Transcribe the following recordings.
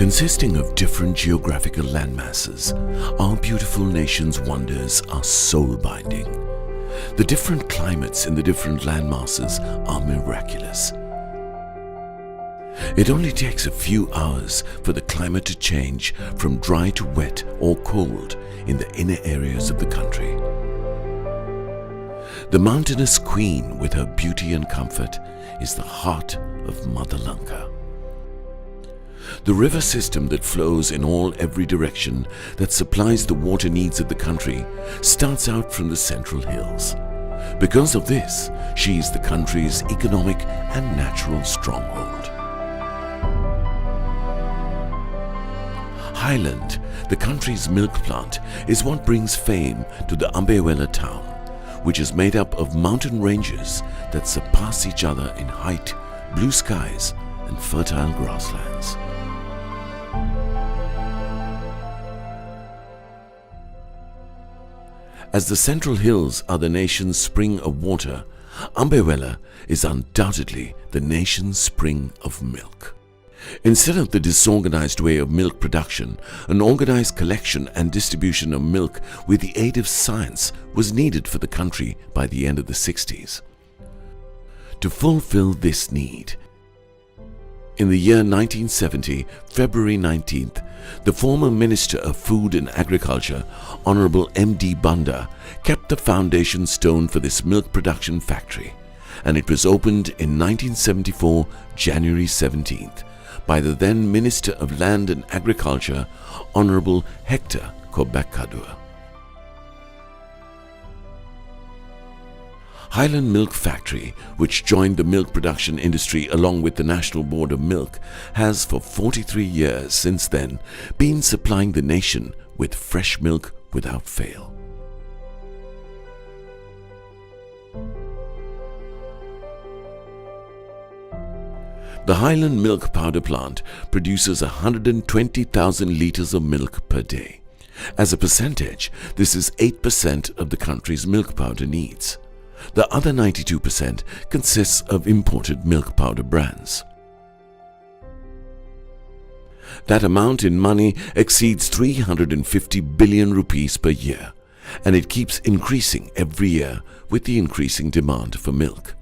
Consisting of different geographical landmasses, our beautiful nation's wonders are soul-binding. The different climates in the different landmasses are miraculous. It only takes a few hours for the climate to change from dry to wet or cold in the inner areas of the country. The mountainous queen with her beauty and comfort is the heart of Mother Lanka. The river system that flows in every direction that supplies the water needs of the country starts out from the Central Hills. Because of this, she is the country's economic and natural stronghold. Highland, the country's milk plant, is what brings fame to the Ambewela town, which is made up of mountain ranges that surpass each other in height, blue skies, and fertile grasslands. As the Central Hills are the nation's spring of water, Ambewela is undoubtedly the nation's spring of milk. Instead of the disorganized way of milk production, an organized collection and distribution of milk with the aid of science was needed for the country by the end of the 60s. To fulfill this need, in the year 1970, February 19th, the former Minister of Food and Agriculture, Honorable M.D. Banda, kept the foundation stone for this milk production factory, and it was opened in 1974, January 17th, by the then Minister of Land and Agriculture, Honorable Hector Kobakadua. Highland Milk Factory, which joined the milk production industry along with the National Board of Milk, has for 43 years since then been supplying the nation with fresh milk without fail. The Highland Milk Powder Plant produces 120,000 litres of milk per day. As a percentage, this is 8% of the country's milk powder needs. The other 92% consists of imported milk powder brands. That amount in money exceeds 350 billion rupees per year, and it keeps increasing every year with the increasing demand for milk.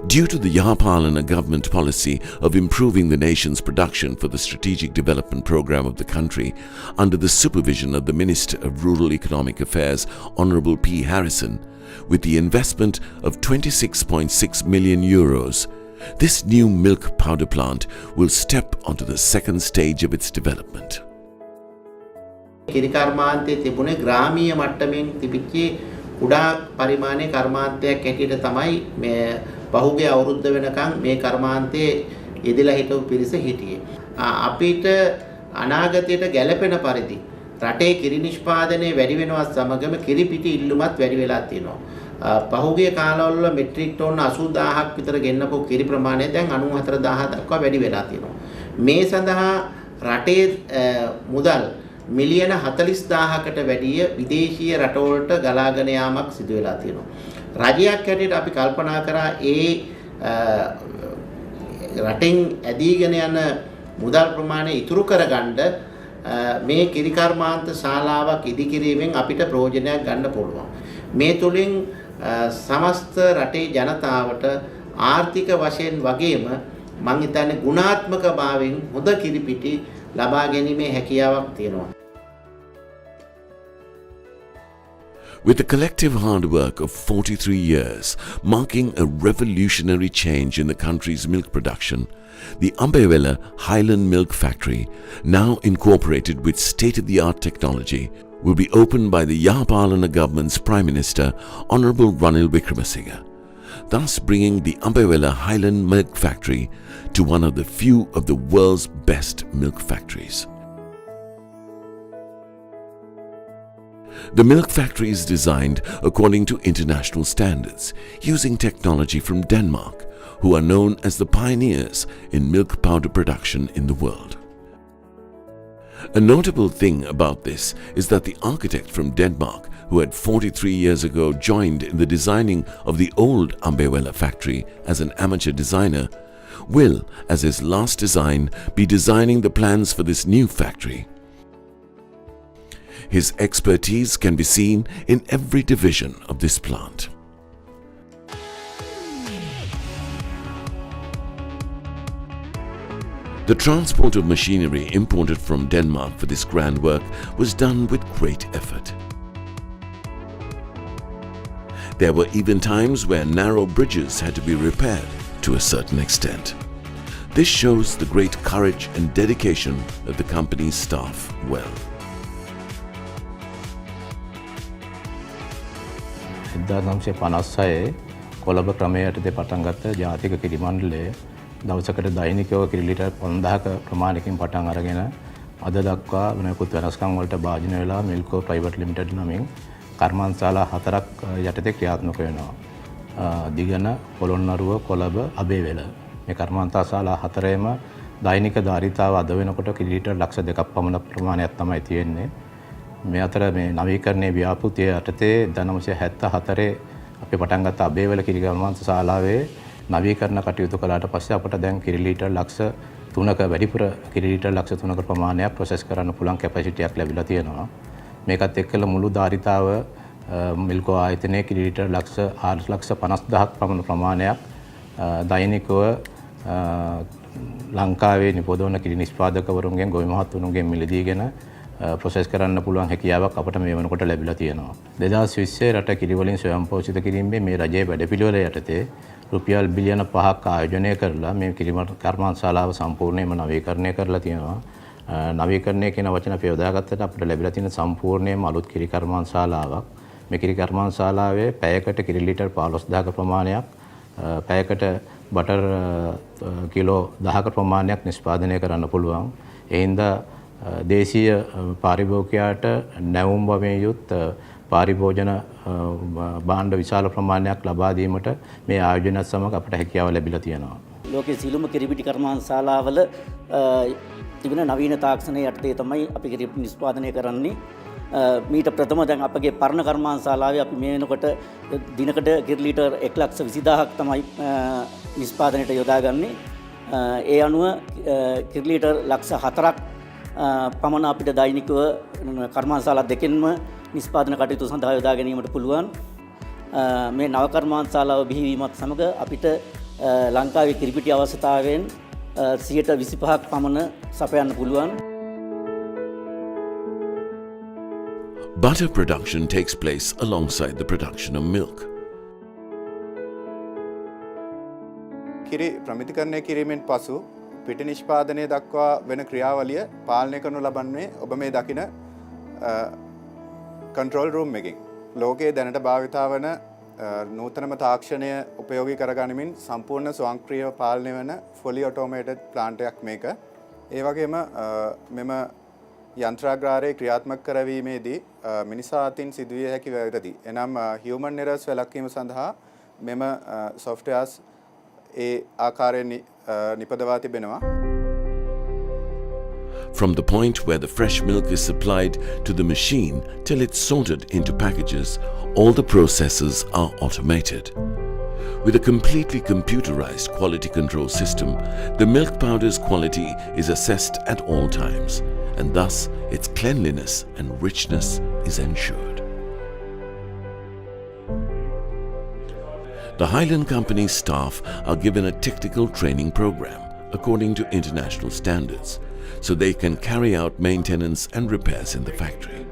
Due to the Yahapalana government policy of improving the nation's production for the strategic development program of the country under the supervision of the Minister of Rural Economic Affairs, Honorable P. Harrison, with the investment of 26.6 million euros, this new milk powder plant will step onto the second stage of its development. කිරි කර්මාන්තයේ තිබුණේ ග්‍රාමීය මට්ටමින් තිබිච්ච කුඩා පරිමාණයේ කර්මාන්තයක් හැටියට තමයි මේ පහුගිය අවුරුද්ද වෙනකන් මේ කර්මාන්තයේ යෙදලා හිටපු පිරිස හිටියේ. අපිට අනාගතයට ගැළපෙන පරිදි රටේ කිරි නිෂ්පාදනය වැඩි වෙනවත් සමගම කිරි පිටි ඉල්ලුමත් වැඩි වෙලා තියෙනවා. පහුගිය කාලවල මෙට්‍රික් ටොන් 80000ක් විතර ගෙන්නපු කිරි ප්‍රමාණය දැන් 94000 දක්වා වැඩි වෙලා තියෙනවා. මේ සඳහා රටේ මුදල් මිලියන 40000කට වැඩිය විදේශීය රටවලට ගලාගෙන යාමක් සිදු වෙලා තියෙනවා. රජයක් හැටියට අපි කල්පනා කරා රටින් ඇදීගෙන යන මුදල් ප්‍රමාණය ඉතුරු කරගන්න මේ කිරි කර්මාන්ත ශාලාවක් ඉදිකිරීමෙන් අපිට ප්‍රයෝජනයක් ගන්න පුළුවන්. මේ තුලින් සමස්ත රටේ ජනතාවට ආර්ථික වශයෙන් වගේම මං හිතන්නේ ගුණාත්මක භාවයෙන් හොඳ කිරිපිටි ලබා ගැනීමේ හැකියාවක් තියෙනවා. With the collective hard work of 43 years, marking a revolutionary change in the country's milk production, the Ambewela Highland Milk Factory, now incorporated with state-of-the-art technology, will be opened by the Yahapalana government's Prime Minister, Honorable Ranil Wickremesinghe, thus bringing the Ambewela Highland Milk Factory to one of the few of the world's best milk factories. The milk factory is designed according to international standards, using technology from Denmark, who are known as the pioneers in milk powder production in the world. A notable thing about this is that the architect from Denmark, who had 43 years ago joined in the designing of the old Ambewella factory as an amateur designer, will, as his last design, be designing the plans for this new factory. His expertise can be seen in every division of this plant. The transport of machinery imported from Denmark for this grand work was done with great effort. There were even times where narrow bridges had to be repaired to a certain extent. This shows the great courage and dedication of the company's staff well. Colombo ක්‍රමයටදී පටන් ගත්ත ජාතික කිරි මණ්ඩලය දවසකට දෛනිකව කිරි litre 5000ක ප්‍රමාණයකින් පටන් අරගෙන අද දක්වා වෙනකුත් වෙනස්කම් වලට භාජනය වෙලා මිල්කෝ ප්‍රයිවට් ලිමිටඩ් නමින් කර්මාන්තශාලා 4ක් යටතේ ක්‍රියාත්මක වෙනවා. දිගන, පොළොන්නරුව, කොළඹ, අබේවැල මේ කර්මාන්තශාලා 4ේම දෛනික ධාරිතාව අද වෙනකොට කිරි ලිටර් ලක්ෂ 2ක් පමණ ප්‍රමාණයක් තමයි තියෙන්නේ. මේ අතර මේ නවීකරණයේ ව්‍යාපෘතිය යටතේ 1974 අපි පටන් ගත්ත අබේවැල කිරි කර්මාන්තශාලාවේ නවීකරණ කටයුතු කළාට පස්සේ අපට දැන් කිරි ලීටර් ලක්ෂ 3ක වැඩිපුර කිරි ලීටර් ලක්ෂ 3ක ප්‍රමාණයක් ප්‍රොසෙස් කරන්න පුළුවන් කැපැසිටි එකක් ලැබිලා තියෙනවා. මේකත් එක්කලා මුළු ධාරිතාව මිල්කෝ ආයතනයේ කිරි ලීටර් ලක්ෂ 4,50,000ක් පමණ ප්‍රමාණයක් දෛනිකව ලංකාවේ නිපදවන කිරි නිෂ්පාදකවරුන්ගෙන් ගොවි මහත්තුරුන්ගෙන් මිලදීගෙන ප්‍රොසෙස් කරන්න පුළුවන් හැකියාවක් අපට මේ වෙනකොට ලැබිලා තියෙනවා. 2020 රට කිරි වලින් ස්වයංපෝෂිත කිරීමේ මේ රජයේ වැඩපිළිවෙල යටතේ රුපියල් බිලියන 5ක් ආයෝජනය කරලා මේ කිරි කර්මාන්තශාලාව සම්පූර්ණයෙන්ම නවීකරණය කරලා තියෙනවා. නවීකරණය කියන වචන අපි යොදාගත්තට අපිට ලැබිලා තියෙන සම්පූර්ණයෙන්ම අලුත් කිරි කර්මාන්තශාලාවක්. මේ කිරි කර්මාන්තශාලාවේ පැයකට කිරි ලීටර් 15000ක ප්‍රමාණයක්, පැයකට බටර් කිලෝ 10ක ප්‍රමාණයක් නිෂ්පාදනය කරන්න පුළුවන්. ඒ හින්දා දේශීය පාරිභෝගිකයාට නැවුම් වශයෙන් යුත් පාරිභෝජන භාණ්ඩ විශාල ප්‍රමාණයක් ලබා දීමට මේ ආයෝජනයත් සමග අපට හැකියාව ලැබිලා තියෙනවා. ලෝකයේ සියලුම කිරිපිටි කර්මාන්තශාලාවල තිබෙන නවීන තාක්ෂණය යටතේ තමයි අපි කිරිපිටි නිෂ්පාදනය කරන්නේ. මීට ප්‍රථම දැන් අපගේ පරණ කර්මාන්තශාලාවේ අපි මේ වෙනකොට දිනකට කිරි ලීටර් 1,20,000ක් තමයි නිෂ්පාදනයට යොදාගන්නේ. ඒ අනුව කිරි ලීටර් ලක්ෂ 4ක් පමණ අපිට දෛනිකව කර්මාන්තශාලා දෙකෙන්ම නිෂ්පාදන කටයුතු සඳහා යොදා ගැනීමට පුළුවන්. මේ නව කර්මාන්තශාලාව බිහිවීමත් සමග අපිට ලංකාවේ කිරිපිටි අවශ්‍යතාවයෙන් 25%ක් පමණ සපයන්න පුළුවන්. Butter production takes place alongside the production of milk. කිරි ප්‍රමිතිකරණය කිරීමෙන් පසු පිටි නිෂ්පාදනය දක්වා වෙන ක්‍රියාවලිය පාලනය කරනු ලබන්නේ ඔබ මේ දකින කන්ට්‍රෝල් රූම් එකකින්. ලෝකයේ දැනට භාවිතා වන නූතනම තාක්ෂණය උපයෝගී කරගනිමින් සම්පූර්ණ ස්වයංක්‍රීයව පාලනය වන fully automated plant එකක් මේක. ඒ වගේම මෙම යන්ත්‍රාගාරයේ ක්‍රියාත්මක කරවීමේදී මිනිසා අතින් සිදුවිය හැකි වැරදි එනම් human errors වැළැක්වීම සඳහා මෙම softwares ඒ ආකාරයෙන් නිපදවා තිබෙනවා. From the point where the fresh milk is supplied to the machine till it's sorted into packages, all the processes are automated. With a completely computerized quality control system, the milk powder's quality is assessed at all times, and thus its cleanliness and richness is ensured. The Highland Company's staff are given a technical training program according to international standards, so they can carry out maintenance and repairs in the factory.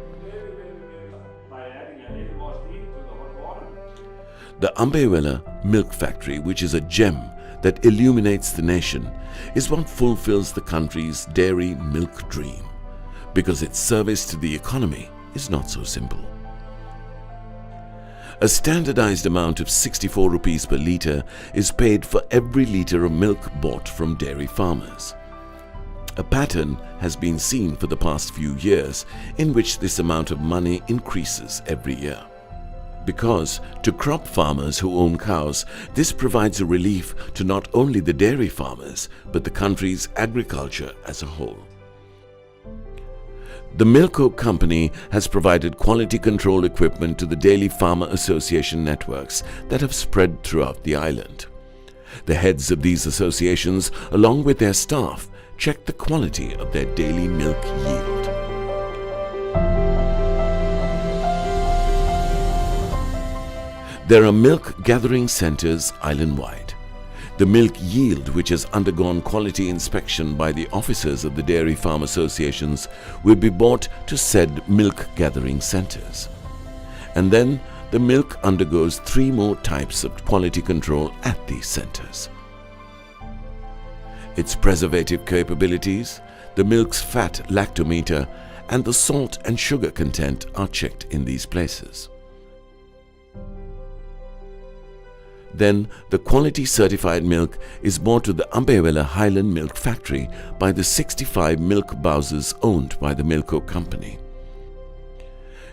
The Ambewella milk factory, which is a gem that illuminates the nation, is what fulfills the country's dairy milk dream, because its service to the economy is not so simple. A standardized amount of 64 rupees per litre is paid for every litre of milk bought from dairy farmers. A pattern has been seen for the past few years in which this amount of money increases every year. Because to crop farmers who own cows, this provides a relief to not only the dairy farmers but the country's agriculture as a whole. The MilkProduction company has provided quality control equipment to the daily farmer association networks that have spread throughout the island. The heads of these associations, along with their staff, check the quality of their daily milk yield. There are milk gathering centers island-wide. The milk yield, which has undergone quality inspection by the officers of the dairy farm associations, will be brought to said milk gathering centers. And then the milk undergoes 3 more types of quality control at these centers. Its preservative capabilities, the milk's fat lactometer, and the salt and sugar content are checked in these places. Then the quality certified milk is brought to the Ambewela Highland milk factory by the 65 milk bowsers owned by the MilkProduction company.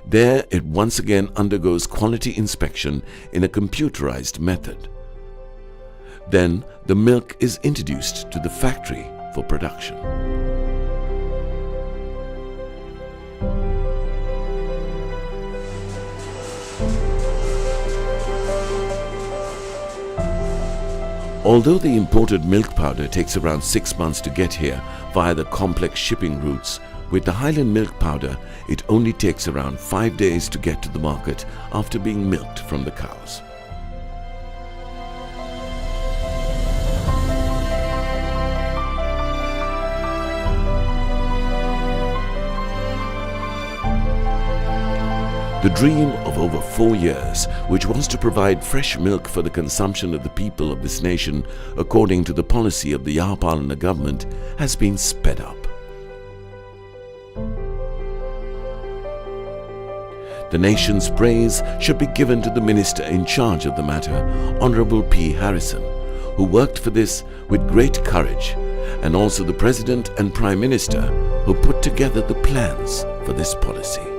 There it once again undergoes quality inspection in a computerized method. Then the milk is introduced to the factory for production. Although the imported milk powder takes around 6 months to get here via the complex shipping routes, with the Highland milk powder, it only takes around 5 days to get to the market after being milked from the cows. The dream of over 4 years, which was to provide fresh milk for the consumption of the people of this nation according to the policy of the Yapalana government, has been sped up. The nation's praise should be given to the minister in charge of the matter, Honorable P. Harrison, who worked for this with great courage, and also the President and Prime Minister who put together the plans for this policy.